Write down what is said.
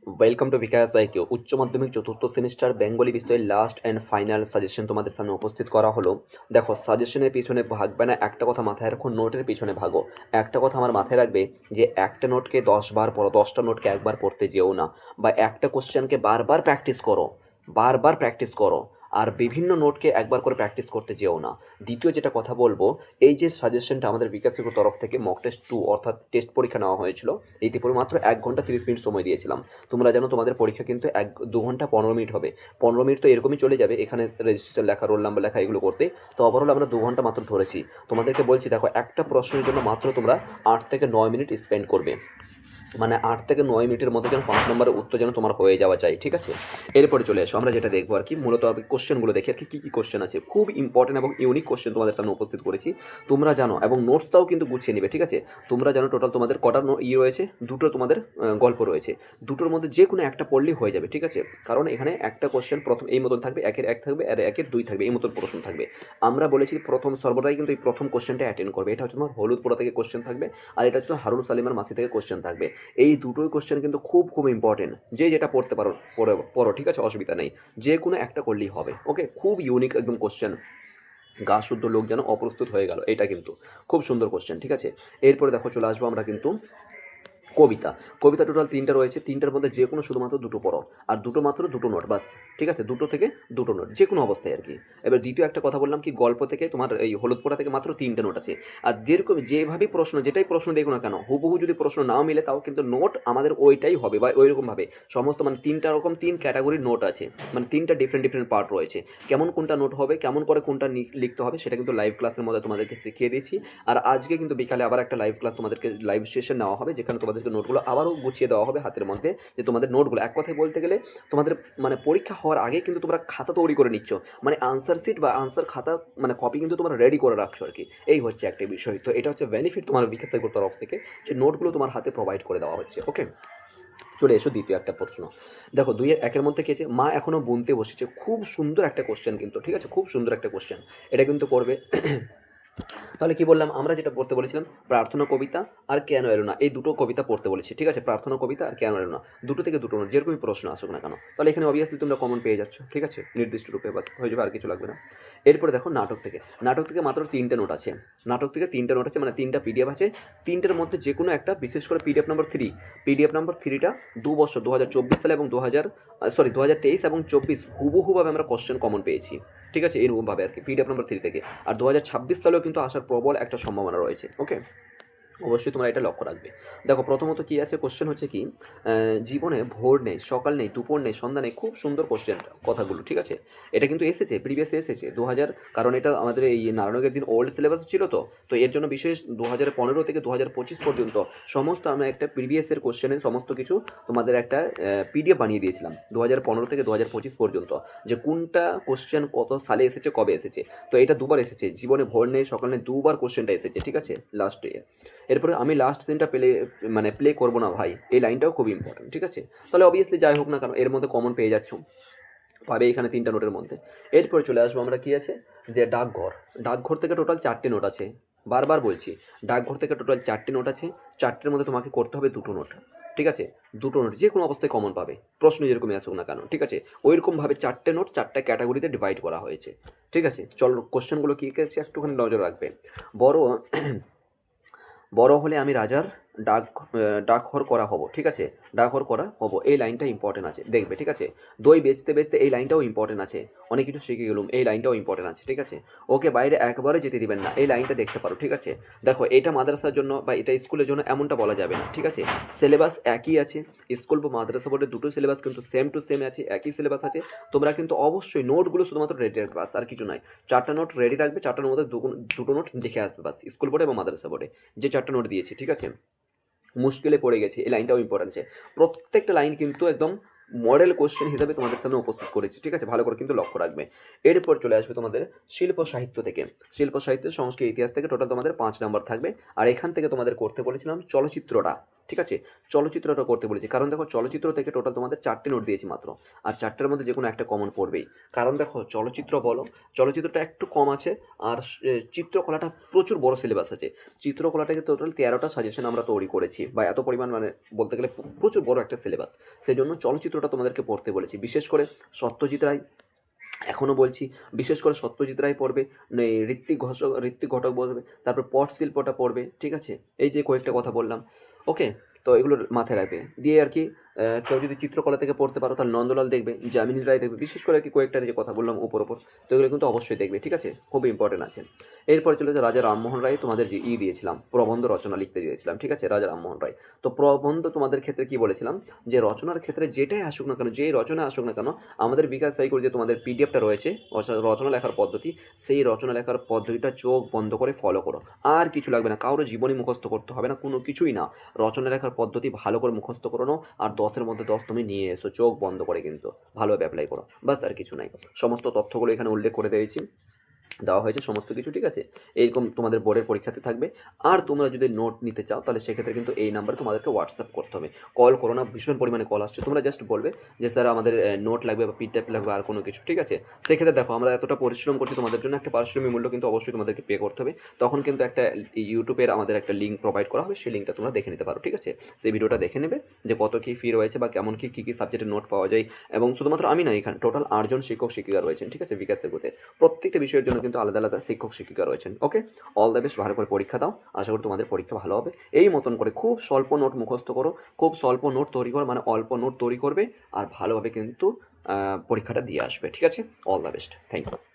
Welcome to bKash IQ. উচ্চ মাধ্যমিক চতুর্থ সেমিস্টার বেঙ্গলি বিষয়ের লাস্ট অ্যান্ড ফাইনাল সাজেশন তোমাদের সামনে উপস্থিত করা হলো। দেখো, সাজেশনের পিছনে ভাগবে না, একটা কথা মাথায় রাখো, নোটের পিছনে ভাগো। একটা কথা আমার মাথায় রাখবে যে একটা নোটকে 10 বার পড়ো, 10টা নোটকে একবার পড়তে যেও না, বা একটা কোশ্চেনকে বারবার প্র্যাকটিস করো, বারবার প্র্যাকটিস করো, আর বিভিন্ন নোটকে একবার করে প্র্যাকটিস করতে যেও না। দ্বিতীয় যেটা কথা বলবো, এই যে সাজেশনটা আমাদের বিকাশের তরফ থেকে মক টেস্ট 2 অর্থাৎ টেস্ট পরীক্ষা নেওয়া হয়েছিল, এইতে পরে মাত্র 1 ঘন্টা 30 মিনিট সময় দিয়েছিলাম। তোমরা জানো তোমাদের পরীক্ষা কিন্তু 2 ঘন্টা 15 মিনিট হবে। 15 মিনিট তো এরকমই চলে যাবে এখানে রেজিস্ট্রেশন লেখা, রোল নাম্বার লেখা, এগুলো করতে। তো ওভারঅল আমরা 2 ঘন্টা মাত্র ধরেছি। তোমাদেরকে বলছি, দেখো, একটা প্রশ্নের জন্য মাত্র তোমরা 8 থেকে 9 মিনিট স্পেন্ড করবে। মানে 8 থেকে 9 মিনিটের মধ্যে যেন 5 নম্বরের উত্তর যেন তোমার হয়ে যাওয়া চাই, ঠিক আছে? এরপরে চলে এসো, আমরা যেটা দেখবো আর কি, মূলত কোশ্চেনগুলো দেখি আর কি, কী কী কোশ্চেন আছে। খুব ইম্পর্টেন্ট এবং ইউনিক কোশ্চেন তোমাদের সামনে উপস্থিত করেছি। তোমরা জানো, এবং নোটসটাও কিন্তু গুছিয়ে নিবে, ঠিক আছে? তোমরা জানো টোটাল তোমাদের কটা রয়েছে, দুটো তোমাদের গল্প রয়েছে। দুটোর মধ্যে যে কোনো একটা পড়লেই হয়ে যাবে, ঠিক আছে? কারণ এখানে একটা কোশ্চেন প্রথম এই মতন থাকবে, 1-এর 1 থাকবে আর 1-এর 2 থাকবে, এই মতন প্রশ্ন থাকবে। আমরা বলেছি প্রথম সর্বদাই কিন্তু এই প্রথম কোশ্চেনটা অ্যাটেন্ড করবে। এটা হচ্ছে তোমার হলুদপোড়া থেকে কোশ্চেন থাকবে, আর এটা হচ্ছে হারুন সালিমার মাসি থেকে কোশ্চেন থাকবে। এই দুটোই কোশ্চেন কিন্তু খুব খুব ইম্পর্টেন্ট। যে যেটা পড়তে পারো পড়ো, ঠিক আছে? অসুবিধা নেই, যে কোনো একটা করলেই হবে। ওকে, খুব ইউনিক একদম কোশ্চেন। গা শুদ্ধ লোক যেন অপ্রস্তুত হয়ে গেল, এটা কিন্তু খুব সুন্দর কোশ্চেন, ঠিক আছে? এরপরে দেখো, চলে আসবো আমরা কিন্তু কবিতা। কবিতা টোটাল 3টা রয়েছে, 3টার মধ্যে যে কোনো শুধুমাত্র দুটো পড়ো, আর দুটো মাত্র দুটো নোট বাস, ঠিক আছে? দুটো থেকে দুটো নোট যে কোনো অবস্থায় আর কি। এবার দ্বিতীয় একটা কথা বললাম কি, গল্প থেকে তোমার এই হলুদ পোড়া থেকে মাত্র 3টে নোট আছে। আর যেরকম যেভাবেই প্রশ্ন, যেটাই প্রশ্ন দেখো না কেন, হুবহু যদি প্রশ্ন নাও মিলে, তাও কিন্তু নোট আমাদের ওইটাই হবে, বা ওইরকমভাবে সমস্ত, মানে 3টা রকম 3 ক্যাটাগরির নোট আছে, মানে 3টা ডিফারেন্ট ডিফারেন্ট পার্ট রয়েছে। কেমন কোনটা নোট হবে, কেমন করে কোনটা লিখতে হবে, সেটা কিন্তু লাইভ ক্লাসের মধ্যে তোমাদেরকে শিখিয়ে দিয়েছি। আর আজকে কিন্তু বিকালে আবার একটা লাইভ ক্লাস তোমাদেরকে, লাইভ সেশন নেওয়া হবে, যেখানে তোমাদেরকে নোটগুলো আবারও গুছিয়ে দেওয়া হবে হাতের মধ্যে। যে তোমাদের নোটগুলো, এক কথায় বলতে গেলে, তোমাদের মানে পরীক্ষা হওয়ার আগে কিন্তু তোমরা খাতা তৈরি করে নিচ্ছ, মানে আনসার শিট বা আনসার খাতা, মানে কপি কিন্তু তোমরা রেডি করে রাখছো আর কি। এই হচ্ছে একটা বিষয়। তো এটা হচ্ছে বেনিফিট তোমার বিকাশ সাইকোর তরফ থেকে, যে নোটগুলো তোমার হাতে প্রোভাইড করে দেওয়া হচ্ছে। ওকে, চলে এসো দ্বিতীয় একটা প্রশ্ন। দেখো, 2-এর 1-এর মধ্যে কি আছে, মা এখনো বুনতে বসেছে। খুব সুন্দর একটা কোশ্চেন কিন্তু, ঠিক আছে? খুব সুন্দর একটা কোশ্চেন, এটা কিন্তু করবে। তাহলে কি বললাম, আমরা যেটা পড়তে বলেছিলাম, প্রার্থনা কবিতা আর কেন এলো না, এই দুটো কবিতা পড়তে বলেছি, ঠিক আছে? প্রার্থনা কবিতা আর কেন এলো না, দুটো থেকে দুটো নোট, যেরকমই প্রশ্ন আসুক না কেন। তাহলে এখানে অবভিয়াসলি তোমরা কমন পেয়ে যাচ্ছ, ঠিক আছে? নির্দিষ্ট রূপে বাস হয়ে যাবে, আর কিছু লাগবে না। এরপরে দেখো, নাটক থেকে মাত্র 3টে নোট আছে। নাটক থেকে 3টে নোট আছে, মানে 3টা পিডিএফ আছে। 3টের মধ্যে যে কোনো একটা, বিশেষ করে পিডিএফ নাম্বার 3টা 2 বছর 2024 সালে এবং 2023 এবং 24 হুবহুভাবে আমরা কোশ্চেন কমন পেয়েছি, ঠিক আছে? এরকমভাবে আর কি, পিডিএফ নাম্বার 3 থেকে। আর 2026 সালেও কিন্তু আসার প্রবল একটা সম্ভাবনা রয়েছে। ওকে, অবশ্যই তোমরা এটা লক্ষ্য রাখবে। দেখো, প্রথমত কি আছে, কোশ্চেন হচ্ছে কি, জীবনে ভোর নেই, সকাল নেই, দুপুর নেই, সন্ধ্যা নেই। খুব সুন্দর কোশ্চেন কথাগুলো, ঠিক আছে? এটা কিন্তু এসেছে প্রিভিয়াসে, এসেছে 2000, কারণ এটা আমাদের এই নারায়ণগের দিন ওল্ড সিলেবাস ছিল। তো এর জন্য বিশেষ 2015 থেকে 2025 পর্যন্ত সমস্ত আমরা একটা প্রিভিয়াসের কোশ্চেনের সমস্ত কিছু তোমাদের একটা পিডিএফ বানিয়ে দিয়েছিলাম 2015 থেকে 2025 পর্যন্ত, যে কোনটা কোশ্চেন কত সালে এসেছে, কবে এসেছে। তো এটা দুবার এসেছে, জীবনে ভোর নেই সকাল নেই, দুবার কোশ্চেনটা এসেছে, ঠিক আছে? লাস্টে। এরপরে আমি লাস্ট সিনটা প্লে করবো না ভাই, এই লাইনটাও খুব ইম্পর্টেন্ট, ঠিক আছে? তাহলে অবভিয়াসলি যাই হোক না কেন, এর মধ্যে কমন পেয়ে যাচ্ছ, পাবে এখানে 3টা নোটের মধ্যে। এরপরে চলে আসবো আমরা কি আছে, যে ডাকঘর। ডাকঘর থেকে টোটাল 4টে নোট আছে। বারবার বলছি, ডাকঘর থেকে টোটাল 4টে নোট আছে। 4টের মধ্যে তোমাকে করতে হবে দুটো নোট, ঠিক আছে? দুটো নোট যে কোনো অবস্থায় কমন পাবে, প্রশ্ন যেরকমই আসুক না কেন, ঠিক আছে? ওইরকমভাবে 4টে নোট 4টা ক্যাটাগরিতে ডিভাইড করা হয়েছে, ঠিক আছে? চলো, কোশ্চেনগুলো কী কী আছে একটুখানি নজর রাখবে। বড় বড় হলে আমি রাজার ডাক ডাকঘর করা হব, ঠিক আছে? ডাকঘর করা হব, এই লাইনটা ইম্পর্টেন্ট আছে, দেখবে, ঠিক আছে? দই বেচতে বেচতে, এই লাইনটাও ইম্পর্টেন্ট আছে। অনেক কিছু শিখে গেলুম, এই লাইনটাও ইম্পর্টেন্ট আছে, ঠিক আছে? ওকে, বাইরে একবারে যেতে দিবেন না, এই লাইনটা দেখতে পারো, ঠিক আছে? দেখো, এটা মাদ্রাসার জন্য বা এটা স্কুলের জন্য এমনটা বলা যাবে না, ঠিক আছে? সিলেবাস একই আছে, স্কুল বা মাদ্রাসা বোর্ডের দুটো সিলেবাস কিন্তু সেম টু সেম আছে, একই সিলেবাস আছে। তোমরা কিন্তু অবশ্যই নোটগুলো শুধুমাত্র রেডি রাখবে, বাস, আর কিছু নয়। 4টা নোট রেডি রাখবে, 4টার মধ্যে দুটো নোট দেখে আসবে, বাস, স্কুল বোর্ডে এবং মাদ্রাসা বোর্ডে যে 4টা নোট দিয়েছি, ঠিক আছে? মুশকিলে পড়ে গেছে, এই লাইনটাও ইম্পর্টেন্ট আছে। প্রত্যেকটা লাইন কিন্তু একদম মডেল কোশ্চেন হিসাবে তোমাদের সামনে উপস্থিত করেছি, ঠিক আছে, ভালো করে কিন্তু লক্ষ্য রাখবে। এরপর চলে আসবে তোমাদের শিল্প সাহিত্য থেকে। শিল্প সাহিত্য, সংস্কৃত, ইতিহাস থেকে টোটাল তোমাদের 5 নাম্বার থাকবে। আর এখান থেকে তোমাদের করতে বলেছিলাম চলচ্চিত্রটা, ঠিক আছে, চলচ্চিত্রটা করতে বলেছি, কারণ দেখো চলচ্চিত্র থেকে টোটাল তোমাদের 4টে নোট দিয়েছি মাত্র, আর 4টের মধ্যে যে কোনো একটা কমন পড়বেই। কারণ দেখো চলচ্চিত্র বলো, চলচ্চিত্রটা একটু কম আছে, আর চিত্রকলাটা প্রচুর বড় সিলেবাস আছে। চিত্রকলাটাকে টোটাল 13টা সাজেশন আমরা তৈরি করেছি, বা এত পরিমাণ মানে বলতে গেলে প্রচুর বড় একটা সিলেবাস। সেই জন্য চলচ্চিত্রটা তোমাদেরকে পড়তে বলেছি, বিশেষ করে সত্যজিৎ রায়, এখনও বলছি, বিশেষ করে সত্যজিৎ রায় পড়বে, ঋত্বিক ঘটক পড়বে, তারপর পটশিল্পটা পড়বে, ঠিক আছে, এই যে কয়েকটা কথা বললাম, ওকে। তো এগুলো মাথায় রাখবে দিয়ে আর কি, কেউ যদি চিত্রকলা থেকে পড়তে পারো তাহলে নন্দলাল দেখবে, যামিনী রায় দেখবে, বিশেষ করে আর কি কয়েকটা যে কথা বললাম উপর তো এগুলো কিন্তু অবশ্যই দেখবে, ঠিক আছে, খুবই ইম্পর্টেন্ট আছে। এরপরে চলে যায় রাজা রামমোহন রায়, তোমাদের যে দিয়েছিলাম প্রবন্ধ রচনা লিখতে দিয়েছিলাম, ঠিক আছে, রাজা রামমোহন রায়। তো প্রবন্ধ তোমাদের ক্ষেত্রে কি বলেছিলাম, যে রচনার ক্ষেত্রে যেটাই আসুক না কেন, যেই রচনা আসুক না কেন, আমাদের বিকাশ সাইকোর যে তোমাদের পিডিএফটা রয়েছে রচনা লেখার পদ্ধতি, সেই রচনা লেখার পদ্ধতিটা চোখ বন্ধ করে ফলো করো, আর কিছু লাগবে না, কারোর জীবনী মুখস্থ করতে হবে না, কোনো কিছুই না, রচনা লেখার পদ্ধতি ভালো করে মুখস্থ করো নাও, আর 10-এর মধ্যে 10 তুমি নিয়ে এসো, চোখ বন্ধ করে কিন্তু ভালোভাবে অ্যাপ্লাই করো, বাস আর কিছু নাই। সমস্ত তথ্যগুলো এখানে উল্লেখ করে দিয়েছি, দেওয়া হয়েছে সমস্ত কিছু, ঠিক আছে। এইরকম তোমাদের বোর্ডের পরীক্ষাতে থাকবে। আর তোমরা যদি নোট নিতে চাও তাহলে সেক্ষেত্রে কিন্তু এই নাম্বারে তোমাদেরকে হোয়াটসঅ্যাপ করতে হবে, কল করো না, ভীষণ পরিমাণে কল আসছে, তোমরা জাস্ট বলবে যে স্যার আমাদের নোট লাগবে বা পিডিএফ লাগবে আর কোনো কিছু, ঠিক আছে। সেক্ষেত্রে দেখো আমরা এতটা পরিশ্রম করছি তোমাদের জন্য, একটা পারিশ্রমিক মূল্য কিন্তু অবশ্যই তোমাদেরকে পে করতে হবে। তখন কিন্তু একটা ইউটিউবের আমাদের একটা লিঙ্ক প্রোভাইড করা হবে, সেই লিঙ্কটা তোমরা দেখে নিতে পারো, ঠিক আছে। সেই ভিডিওটা দেখে নেবে যে কত কী ফি রয়েছে বা কেমন কী কী সাবজেক্টের নোট পাওয়া যায়। এবং শুধুমাত্র আমি না, এখানে টোটাল 8জন শিক্ষক শিক্ষিকা রয়েছেন, ঠিক আছে, বিকাশের বুথে। প্রত্যেকটা বিষয়ের জন্য কিন্তু আলাদা আলাদা শিক্ষক শিক্ষিকা রয়েছেন, ওকে। অল দ্য বেস্ট, ভালো করে পরীক্ষা দাও, আশা করি তোমাদের পরীক্ষা ভালো হবে। এই মতন করে খুব স্বল্প নোট মুখস্থ করো, খুব স্বল্প নোট তৈরি করো, মানে অল্প নোট তৈরি করবে, আর ভালোভাবে কিন্তু পরীক্ষাটা দিয়ে আসবে, ঠিক আছে। All the best, thank you.